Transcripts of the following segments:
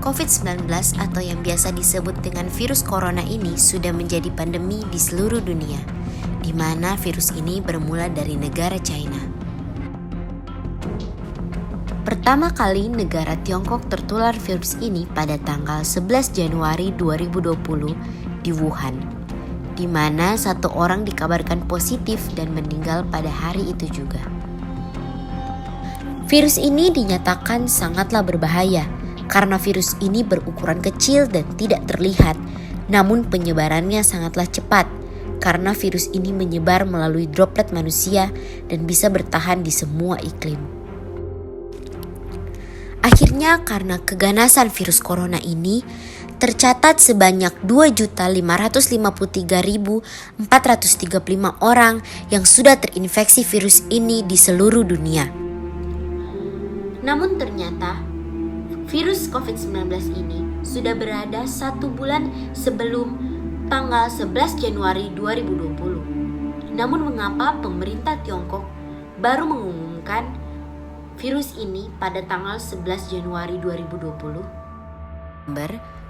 COVID-19 atau yang biasa disebut dengan virus corona ini sudah menjadi pandemi di seluruh dunia, di mana virus ini bermula dari negara China. Pertama kali negara Tiongkok tertular virus ini pada tanggal 11 Januari 2020 di Wuhan, di mana satu orang dikabarkan positif dan meninggal pada hari itu juga. Virus ini dinyatakan sangatlah berbahaya karena virus ini berukuran kecil dan tidak terlihat, namun penyebarannya sangatlah cepat karena virus ini menyebar melalui droplet manusia dan bisa bertahan di semua iklim. Akhirnya karena keganasan virus corona ini, tercatat sebanyak 2.553.435 orang yang sudah terinfeksi virus ini di seluruh dunia. Namun ternyata virus COVID-19 ini sudah berada 1 bulan sebelum tanggal 11 Januari 2020. Namun mengapa pemerintah Tiongkok baru mengumumkan virus ini pada tanggal 11 Januari 2020?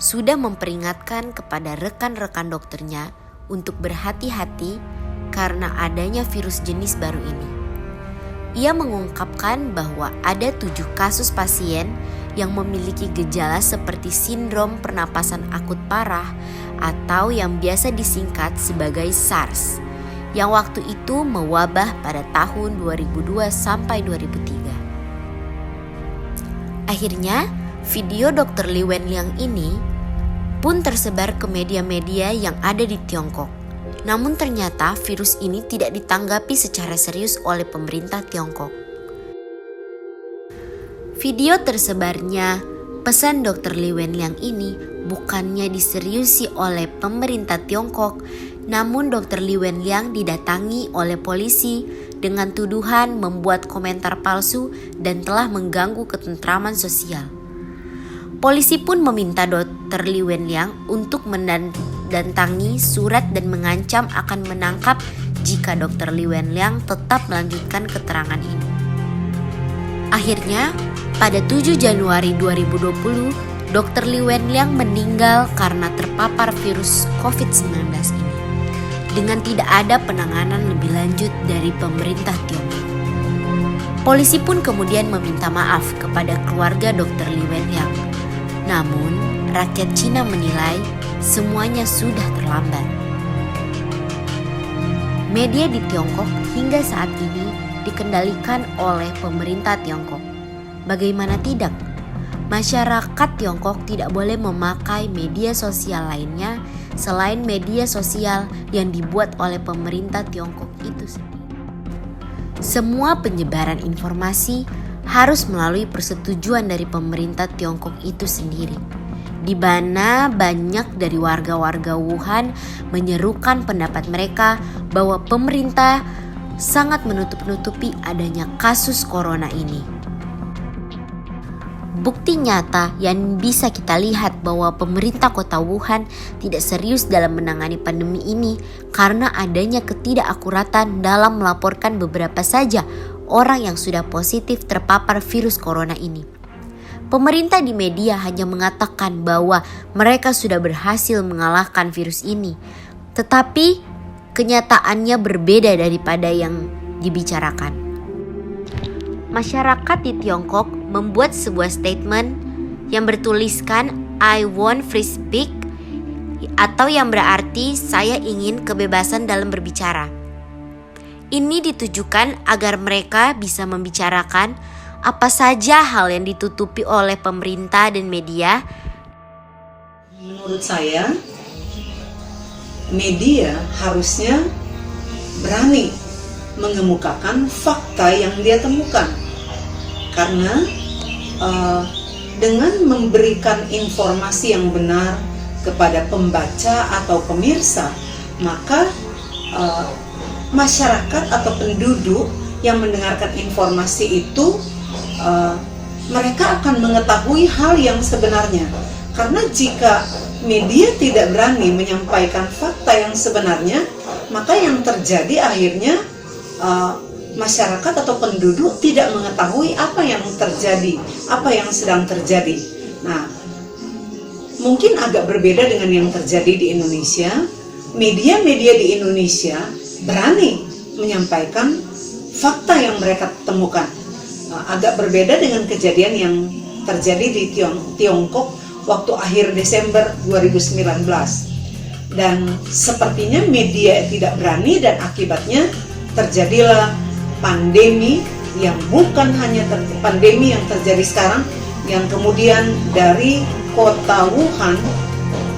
Sudah memperingatkan kepada rekan-rekan dokternya untuk berhati-hati karena adanya virus jenis baru ini. Ia mengungkapkan bahwa ada 7 kasus pasien yang memiliki gejala seperti sindrom pernapasan akut parah atau yang biasa disingkat sebagai SARS, yang waktu itu mewabah pada tahun 2002 sampai 2003. Akhirnya, video Dr. Li Wenliang ini pun tersebar ke media-media yang ada di Tiongkok. Namun ternyata virus ini tidak ditanggapi secara serius oleh pemerintah Tiongkok. Video tersebarnya pesan Dr. Li Wenliang ini bukannya diseriusi oleh pemerintah Tiongkok, namun Dr. Li Wenliang didatangi oleh polisi dengan tuduhan membuat komentar palsu dan telah mengganggu ketentraman sosial. Polisi pun meminta Dr. Li Wenliang untuk mendatangi surat dan mengancam akan menangkap jika Dr. Li Wenliang tetap melanjutkan keterangan ini. Akhirnya, pada 7 Januari 2020, Dr. Li Wenliang meninggal karena terpapar virus COVID-19 ini, dengan tidak ada penanganan lebih lanjut dari pemerintah Tiongkok. Polisi pun kemudian meminta maaf kepada keluarga Dr. Li Wenliang. Namun, rakyat Cina menilai semuanya sudah terlambat. Media di Tiongkok hingga saat ini dikendalikan oleh pemerintah Tiongkok. Bagaimana tidak? Masyarakat Tiongkok tidak boleh memakai media sosial lainnya selain media sosial yang dibuat oleh pemerintah Tiongkok itu sendiri. Semua penyebaran informasi harus melalui persetujuan dari pemerintah Tiongkok itu sendiri, di mana banyak dari warga-warga Wuhan menyerukan pendapat mereka bahwa pemerintah sangat menutup-nutupi adanya kasus corona ini. Bukti nyata yang bisa kita lihat bahwa pemerintah kota Wuhan tidak serius dalam menangani pandemi ini karena adanya ketidakakuratan dalam melaporkan beberapa saja orang yang sudah positif terpapar virus corona ini. Pemerintah di media hanya mengatakan bahwa mereka sudah berhasil mengalahkan virus ini, tetapi kenyataannya berbeda daripada yang dibicarakan. Masyarakat di Tiongkok membuat sebuah statement yang bertuliskan I want free speech, atau yang berarti saya ingin kebebasan dalam berbicara. Ini ditujukan agar mereka bisa membicarakan apa saja hal yang ditutupi oleh pemerintah dan media. Menurut saya, media harusnya berani mengemukakan fakta yang dia temukan, karena dengan memberikan informasi yang benar kepada pembaca atau pemirsa, maka masyarakat atau penduduk yang mendengarkan informasi itu mereka akan mengetahui hal yang sebenarnya. Karena jika media tidak berani menyampaikan fakta yang sebenarnya, maka yang terjadi akhirnya masyarakat atau penduduk tidak mengetahui apa yang terjadi, apa yang sedang terjadi. Nah, mungkin agak berbeda dengan yang terjadi di Indonesia. Media-media di Indonesia berani menyampaikan fakta yang mereka temukan. Agak berbeda dengan kejadian yang terjadi di Tiongkok waktu akhir Desember 2019. Dan sepertinya media tidak berani dan akibatnya terjadilah pandemi yang bukan hanya pandemi yang terjadi sekarang, yang kemudian dari kota Wuhan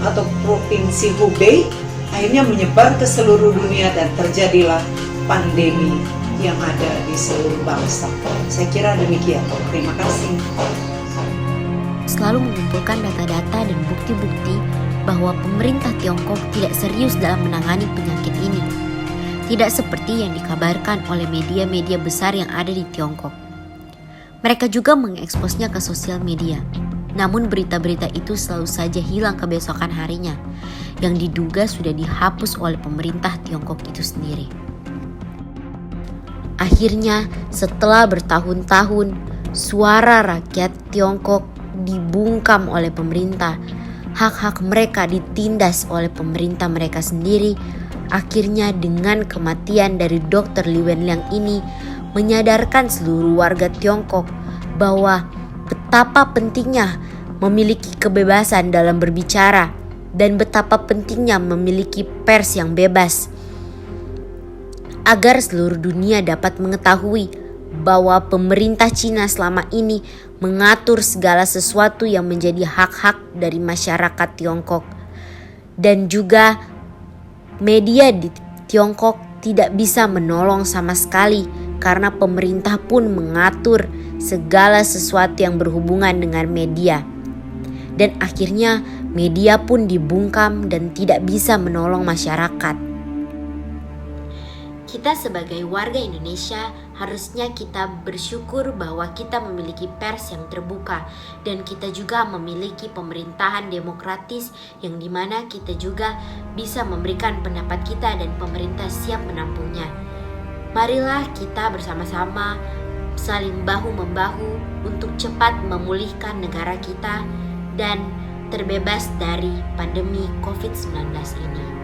atau provinsi Hubei akhirnya menyebar ke seluruh dunia dan terjadilah pandemi yang ada di seluruh bangsa. Saya kira demikian. Terima kasih. Selalu mengumpulkan data-data dan bukti-bukti bahwa pemerintah Tiongkok tidak serius dalam menangani penyakit ini. Tidak seperti yang dikabarkan oleh media-media besar yang ada di Tiongkok. Mereka juga mengeksposnya ke sosial media. Namun berita-berita itu selalu saja hilang kebesokan harinya, yang diduga sudah dihapus oleh pemerintah Tiongkok itu sendiri. Akhirnya, setelah bertahun-tahun, suara rakyat Tiongkok dibungkam oleh pemerintah. Hak-hak mereka ditindas oleh pemerintah mereka sendiri. Akhirnya dengan kematian dari Dr. Li Wenliang ini menyadarkan seluruh warga Tiongkok bahwa betapa pentingnya memiliki kebebasan dalam berbicara dan betapa pentingnya memiliki pers yang bebas agar seluruh dunia dapat mengetahui bahwa pemerintah Cina selama ini mengatur segala sesuatu yang menjadi hak-hak dari masyarakat Tiongkok. Dan juga media di Tiongkok tidak bisa menolong sama sekali karena pemerintah pun mengatur segala sesuatu yang berhubungan dengan media. Dan akhirnya media pun dibungkam dan tidak bisa menolong masyarakat. Kita sebagai warga Indonesia harusnya kita bersyukur bahwa kita memiliki pers yang terbuka dan kita juga memiliki pemerintahan demokratis yang dimana kita juga bisa memberikan pendapat kita dan pemerintah siap menampungnya. Marilah kita bersama-sama saling bahu-membahu untuk cepat memulihkan negara kita dan terbebas dari pandemi COVID-19 ini.